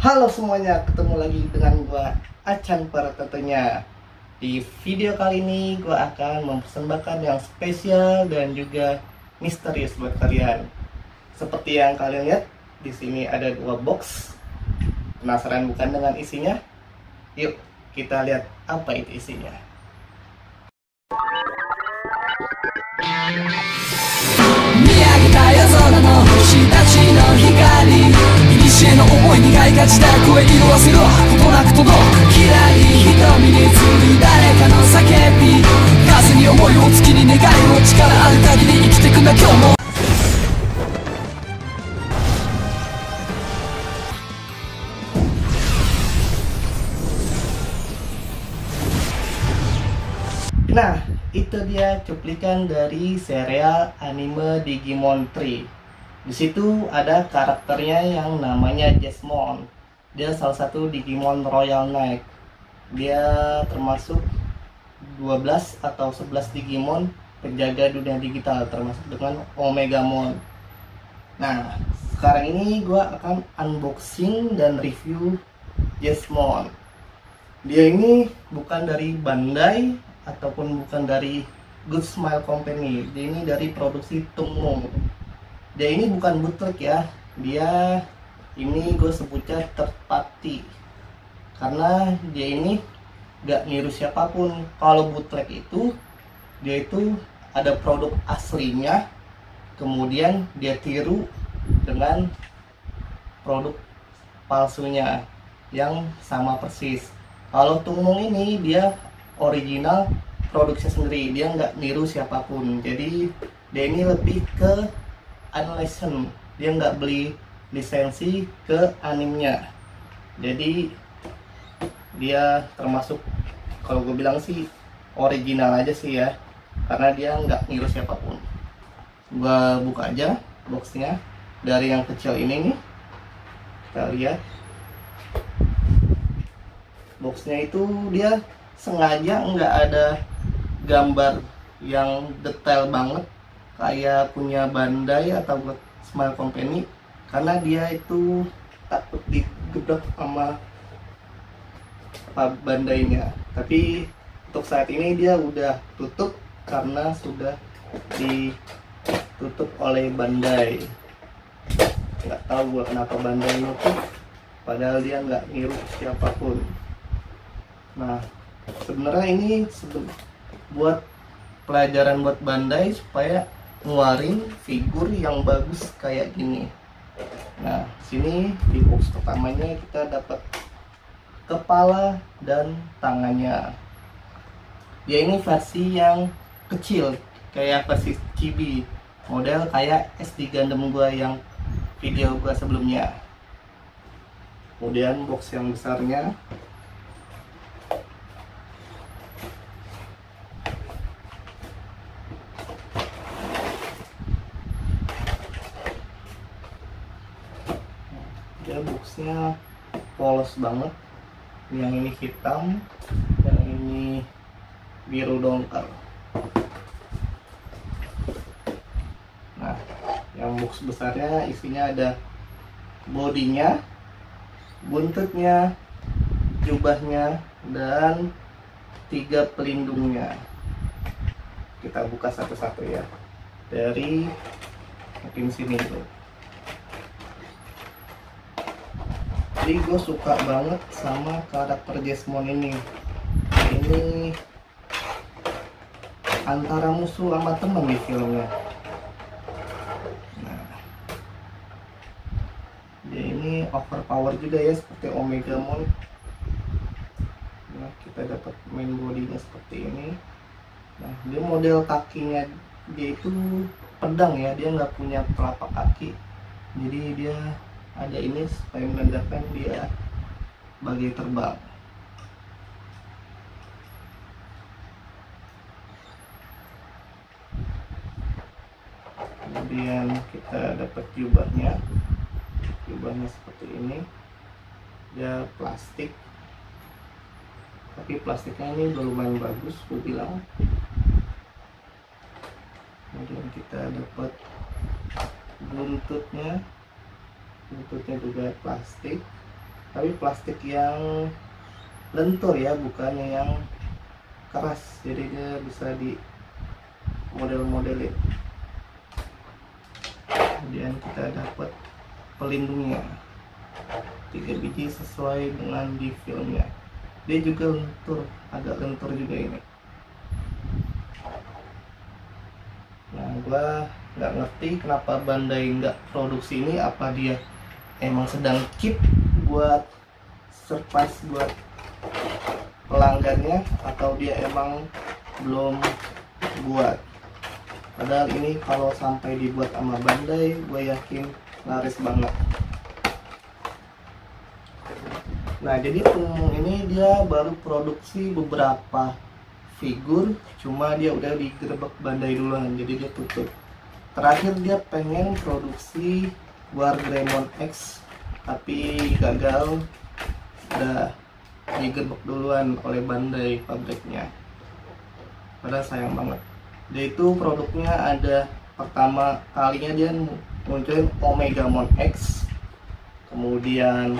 Halo semuanya, ketemu lagi dengan gua Acan para tentunya. Di video kali ini gua akan mempersembahkan yang spesial dan juga misterius buat kalian. Seperti yang kalian lihat, di sini ada dua box. Penasaran bukan dengan isinya? Yuk, kita lihat apa itu isinya. 見上げた夜空の星たちの光古の思いにがいがちだ声色あせることなく届くきらり瞳に映る誰かの叫び風に思いを月に願いを力ある限り生きてくんだ今日も Nah, itu dia cuplikan dari serial anime Digimon 3. Di situ ada karakternya yang namanya Jesmon. Dia salah satu Digimon Royal Knight. Dia termasuk 12 atau 11 Digimon penjaga dunia digital, termasuk dengan Omegamon. Nah, sekarang ini gua akan unboxing dan review Jesmon. Dia ini bukan dari Bandai ataupun bukan dari Good Smile Company. Dia ini dari produksi Tungmung. Dia ini bukan bootleg ya. Dia ini gue sebutnya third party, karena dia ini gak niru siapapun. Kalau bootleg itu dia itu ada produk aslinya, kemudian dia tiru dengan produk palsunya yang sama persis. Kalau Tungmung ini dia original produksinya sendiri, dia nggak niru siapapun. Jadi dia ini lebih ke unlicensed, dia nggak beli lisensi ke animenya. Jadi dia termasuk, kalau gue bilang sih original aja sih ya, karena dia nggak niru siapapun. Gue buka aja boxnya dari yang kecil ini nih, kita lihat boxnya itu dia sengaja nggak ada gambar yang detail banget kayak punya Bandai atau Good Smile Company, karena dia itu takut digebrak sama Bandainya. Tapi untuk saat ini dia udah tutup karena sudah ditutup oleh Bandai. Nggak tahu gua kenapa Bandai nutup, padahal dia nggak niru siapapun. Nah, sebenarnya ini buat pelajaran buat Bandai supaya ngeluarin figur yang bagus kayak gini. Nah, sini di box pertamanya kita dapat kepala dan tangannya. Dia ini versi yang kecil, kayak versi chibi, model kayak SD Gundam gua yang video gua sebelumnya. Kemudian box yang besarnya. Dia boxnya polos banget, yang ini hitam, yang ini biru dongker. Nah, yang box besarnya isinya ada bodinya, buntutnya, jubahnya, dan 3 pelindungnya. Kita buka satu-satu ya, dari mungkin sini tuh. Jadi gue suka banget sama karakter Jesmon ini. Ini antara musuh sama temen di filmnya. Nah, dia ini overpower juga ya, seperti Omegamon. Nah, kita dapat main bodinya seperti ini. Nah, dia model kakinya dia itu pedang ya, dia nggak punya telapak kaki. Jadi dia ada ini supaya menandakan dia bagai terbang. Kemudian kita dapat jubahnya seperti ini. Dia plastik, tapi plastiknya ini lumayan bagus gue bilang. Kemudian kita dapat buntutnya juga plastik. tapi plastik yang lentur ya, bukannya yang keras, jadi dia bisa di model-modelin. Kemudian kita dapat pelindungnya 3 biji sesuai dengan di filmnya. Dia juga lentur, agak lentur juga ini. Nah, gua nggak ngerti kenapa Bandai nggak produksi ini, apa dia emang sedang keep buat surprise buat pelanggannya, atau dia emang belum buat. Padahal ini kalau sampai dibuat sama Bandai, gue yakin laris banget. Nah, jadi ini dia baru produksi beberapa figur, cuma dia udah digerebek Bandai duluan, jadi dia tutup. Terakhir dia pengen produksi War Greymon X, tapi gagal, udah digerebek duluan oleh Bandai pabriknya. Padahal sayang banget. Dia itu produknya ada, pertama kalinya dia munculin Omegamon X, kemudian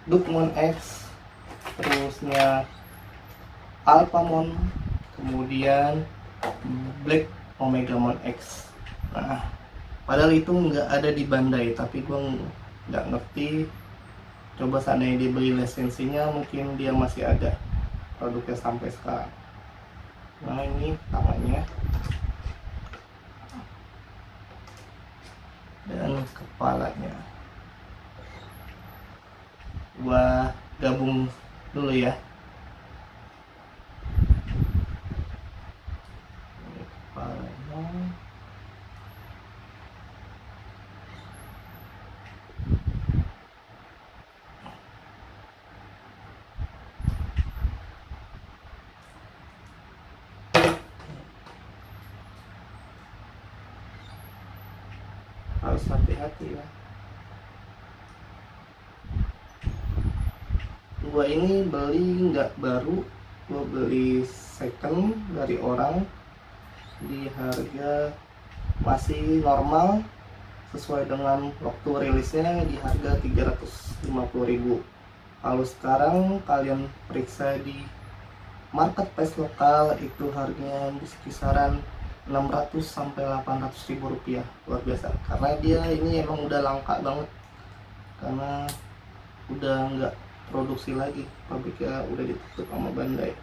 Dukemon X, terusnya Alphamon, kemudian Black Omegamon X. Nah, padahal itu nggak ada di Bandai, tapi gue nggak ngerti. Coba seandainya dia beli lisensinya, mungkin dia masih ada produknya sampai sekarang. Nah, ini tangannya dan kepalanya. Gua gabung dulu ya. Ini kepalanya. Harus hati-hati ya. Gua ini beli nggak baru, gua beli second dari orang di harga masih normal sesuai dengan waktu rilisnya, di harga 350.000. Kalau sekarang kalian periksa di marketplace lokal, itu harganya di kisaran 600 sampai 800.000 rupiah. Luar biasa, karena dia ini emang udah langka banget, karena udah nggak produksi lagi, pabriknya udah ditutup sama Bandai.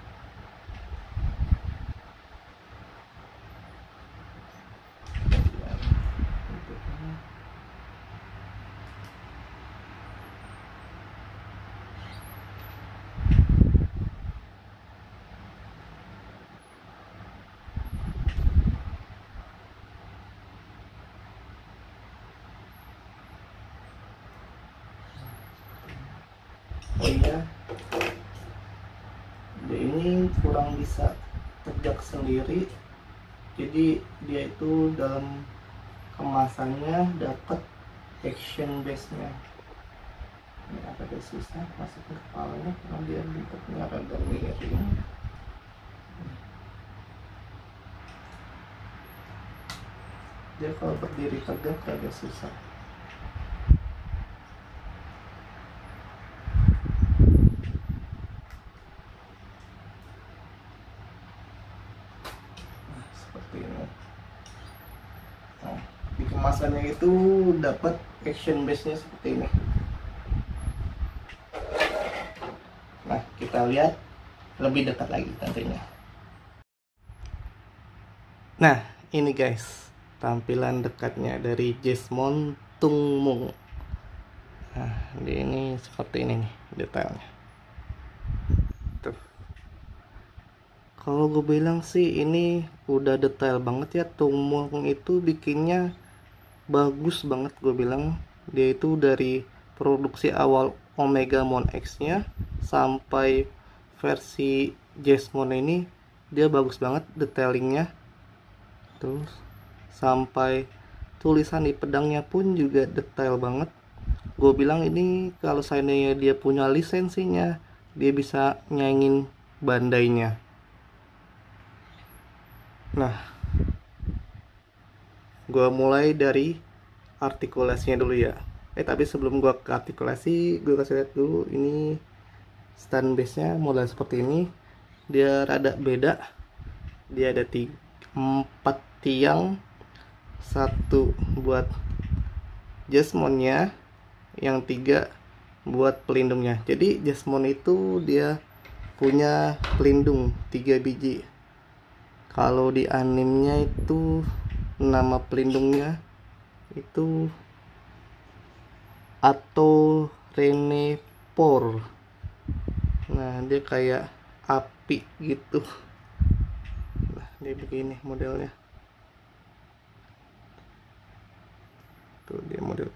Oh iya, dia ini kurang bisa tegak sendiri, jadi dia itu dalam kemasannya dapat action base nya. Ini agak susah masukin kepalanya karena dia bentuknya agak miring. Dia kalau berdiri tegak agak susah. Di kemasannya itu dapat action base nya seperti ini. Nah, kita lihat lebih dekat lagi tentunya. Nah, ini guys, tampilan dekatnya dari Jesmon Tungmung. Nah, ini seperti ini nih detailnya. Tuh. Kalau gue bilang sih ini udah detail banget ya. Tungmung itu bikinnya bagus banget, gue bilang. Dia itu dari produksi awal Omegamon X nya sampai versi Jesmon ini, dia bagus banget detailingnya. Terus sampai tulisan di pedangnya pun juga detail banget. Gue bilang ini kalau seandainya dia punya lisensinya, dia bisa nyaingin Bandainya. Nah, gue mulai dari artikulasinya dulu ya. Tapi sebelum gua ke artikulasi, gua kasih lihat dulu ini stand base nya model seperti ini. Dia rada beda, dia ada 4 tiang, satu buat jasmonnya, yang 3 buat pelindungnya. Jadi jasmon itu dia punya pelindung 3 biji. Kalau di animenya itu nama pelindungnya itu atau Renepor. Nah, dia kayak api gitu. Nah, dia begini modelnya. Tuh dia model.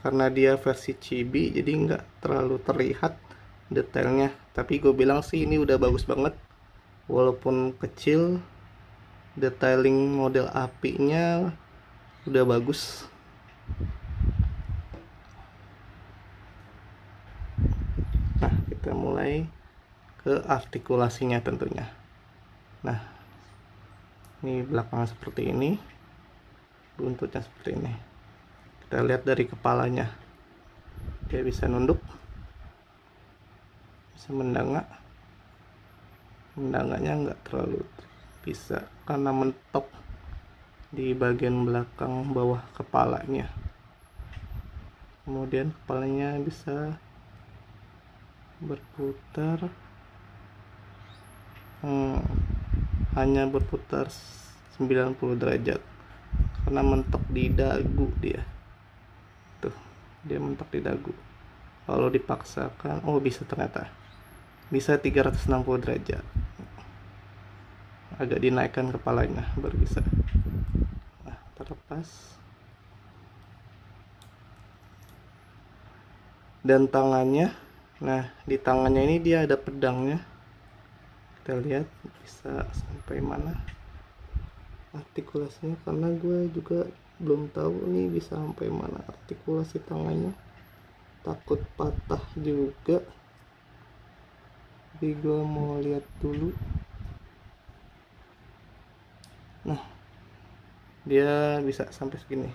Karena dia versi chibi, jadi nggak terlalu terlihat detailnya. Tapi gue bilang sih ini udah bagus banget. Walaupun kecil, detailing model apinya udah bagus. Nah, kita mulai ke artikulasinya tentunya. Nah, ini belakang seperti ini, buntutnya seperti ini. Kita lihat dari kepalanya, dia bisa nunduk, bisa mendangak. Mendangaknya nggak terlalu bisa karena mentok di bagian belakang bawah kepalanya. Kemudian kepalanya bisa berputar, hanya berputar 90 derajat karena mentok di dagu dia. Tuh, dia mentok di dagu. Kalau dipaksakan, oh bisa, ternyata bisa 360 derajat. Agak dinaikkan kepalanya baru bisa. Nah, terlepas. Dan tangannya, nah di tangannya ini dia ada pedangnya. Kita lihat bisa sampai mana artikulasinya, karena gue juga belum tahu nih bisa sampai mana artikulasi tangannya. Takut patah juga, jadi gue mau lihat dulu. Nah, dia bisa sampai segini,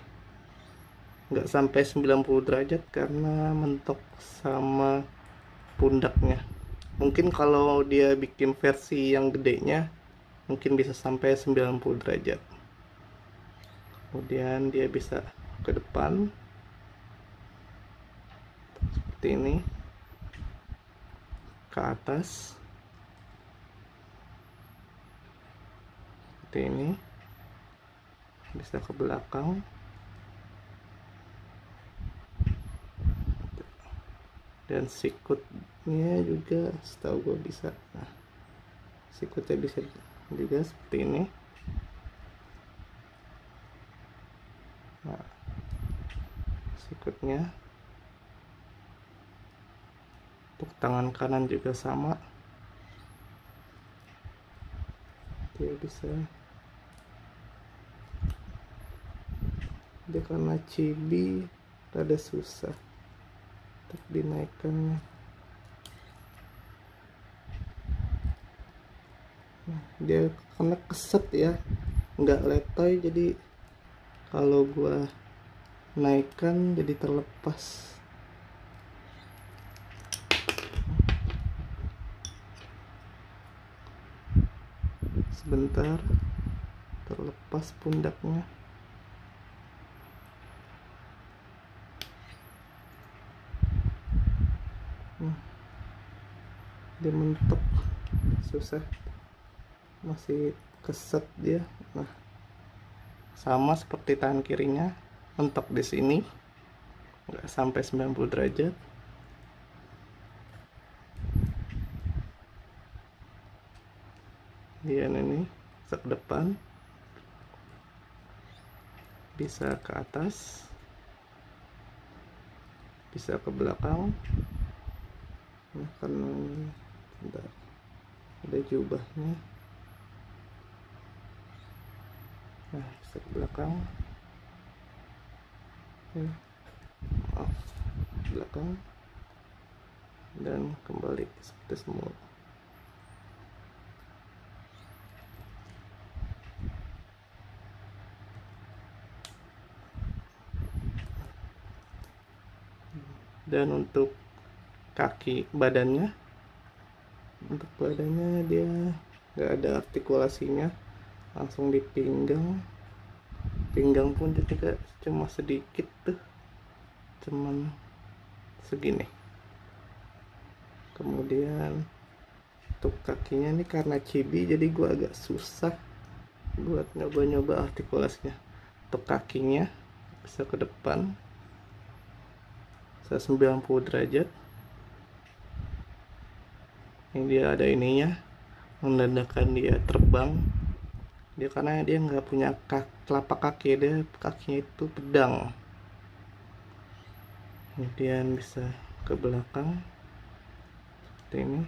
nggak sampai 90 derajat karena mentok sama pundaknya. Mungkin kalau dia bikin versi yang gedenya mungkin bisa sampai 90 derajat. Kemudian dia bisa ke depan seperti ini, ke atas seperti ini, bisa ke belakang, dan sikutnya juga setahu gue bisa. Nah, sikutnya bisa juga seperti ini. Nah, sikutnya untuk tangan kanan juga sama, dia bisa. Dia karena chibi rada susah untuk dinaikkannya. Nah, dia karena keset ya, nggak letoy, jadi kalau gua naikkan jadi terlepas. Sebentar, terlepas pundaknya. Dia mentok, susah, masih keset dia. Nah, sama seperti tangan kirinya, mentok di sini, nggak sampai 90 derajat. Dia ini ke depan, bisa ke atas, bisa ke belakang. Nah, karena ada jubahnya. Nah, bisa ke belakang, belakang, dan kembali seperti semula. Dan untuk badannya dia nggak ada artikulasinya, langsung di pinggang pun juga cuma sedikit tuh, cuman segini. Kemudian untuk kakinya ini karena chibi jadi gua agak susah buat nyoba artikulasinya. Untuk kakinya bisa ke depan 190 derajat. Ini dia ada ininya, menandakan dia terbang. Dia karena dia nggak punya telapak kaki, dia kakinya itu pedang. Kemudian bisa ke belakang seperti ini.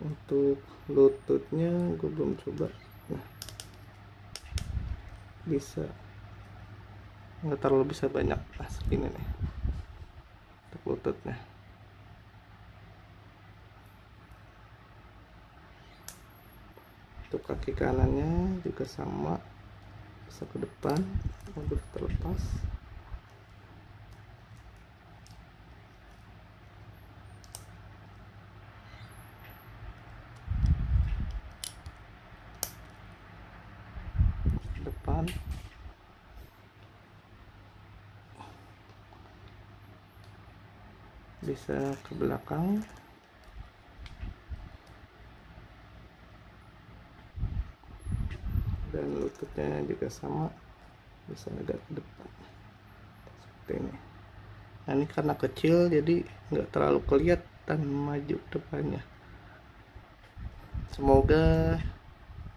Untuk lututnya gue belum coba. Nah, bisa nggak terlalu bisa banyak, segini nih untuk lututnya. Untuk kaki kanannya juga sama, bisa ke depan, mundur terlepas. Depan. Bisa ke belakang. Dan lututnya juga sama, bisa agak ke depan seperti ini. Nah, ini karena kecil jadi nggak terlalu kelihatan maju depannya. Semoga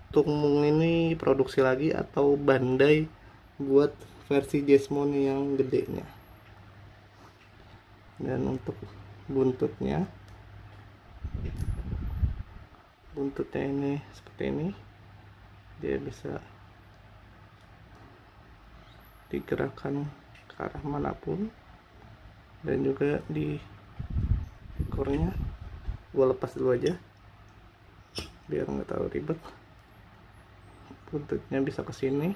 Tungmung ini produksi lagi atau Bandai buat versi Jesmon yang gedenya. Dan untuk buntutnya ini seperti ini, dia bisa digerakkan ke arah manapun. Dan juga di ekornya gua lepas dulu aja biar nggak terlalu ribet. Buntutnya bisa ke sini,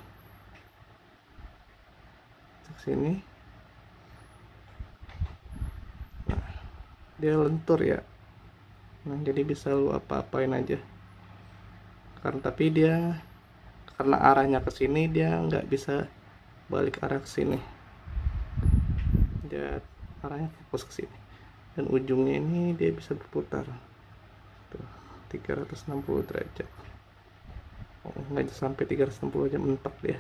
nah dia lentur ya. Nah, jadi bisa lu apa-apain aja. Tapi dia karena arahnya ke sini, dia nggak bisa balik arah ke sini. Dia arahnya fokus ke sini. Dan ujungnya ini dia bisa berputar. Tuh, 360 derajat. Oh, nggak sampai 360 aja, mentok dia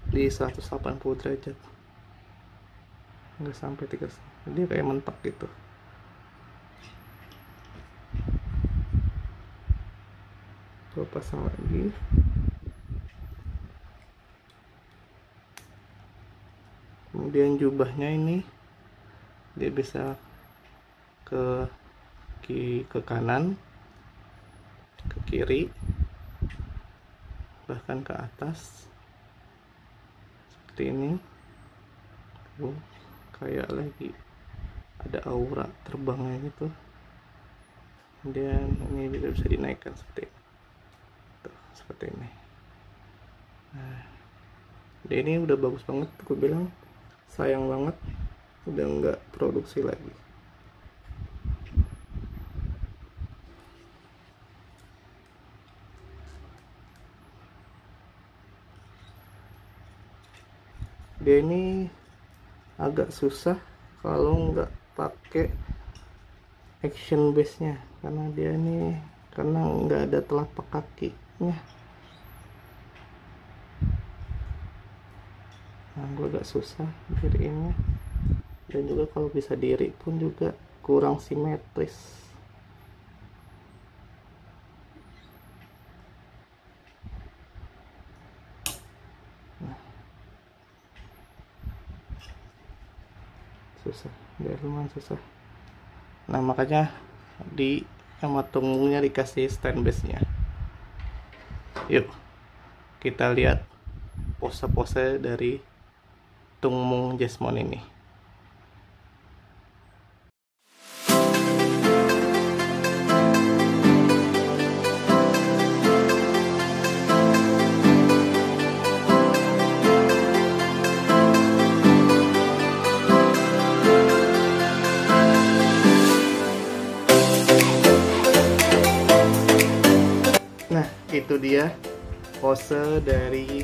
di 180 derajat, nggak sampai 300, dia kayak mentok gitu. Gua pasang lagi. Kemudian jubahnya ini dia bisa ke kanan, ke kiri, bahkan ke atas seperti ini. Kayak lagi ada aura terbangnya gitu. Dan ini juga bisa dinaikkan seperti ini. Tuh, seperti ini. Nah, ini udah bagus banget. Gue bilang sayang banget udah nggak produksi lagi. Dia ini agak susah kalau nggak pakai action base nya, karena dia ini nggak ada telapak kakinya. Nah, gue agak susah diriinnya. Dan juga kalau bisa diri pun juga kurang simetris. Susah, dia lumayan susah. Nah, makanya sama tunggungnya dikasih stand base nya. Yuk kita lihat pose-pose dari Tungmung Jesmon ini. itu dia pose dari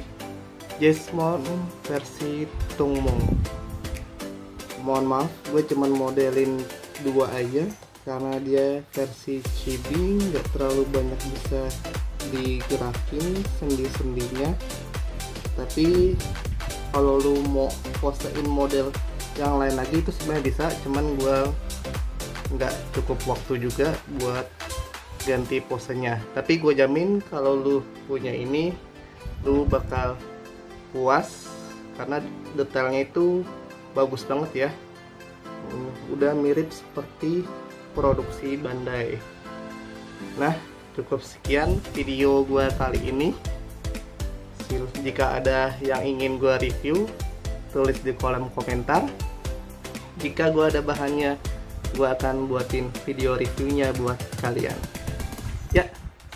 Jesmon versi Tungmung. Mohon maaf, gue cuman modelin 2 aja karena dia versi chibi, nggak terlalu banyak bisa digerakin sendi-sendinya. Tapi kalau lu mau posein model yang lain lagi itu sebenarnya bisa, cuman gue nggak cukup waktu juga buat ganti posenya. Tapi gue jamin kalau lu punya ini lu bakal puas karena detailnya itu bagus banget ya. Udah mirip seperti produksi Bandai. Nah, cukup sekian video gue kali ini. Jika ada yang ingin gue review, tulis di kolom komentar. Jika gue ada bahannya, gue akan buatin video reviewnya buat kalian. Ya,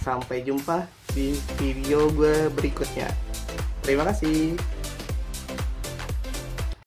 sampai jumpa di video gue berikutnya. Terima kasih.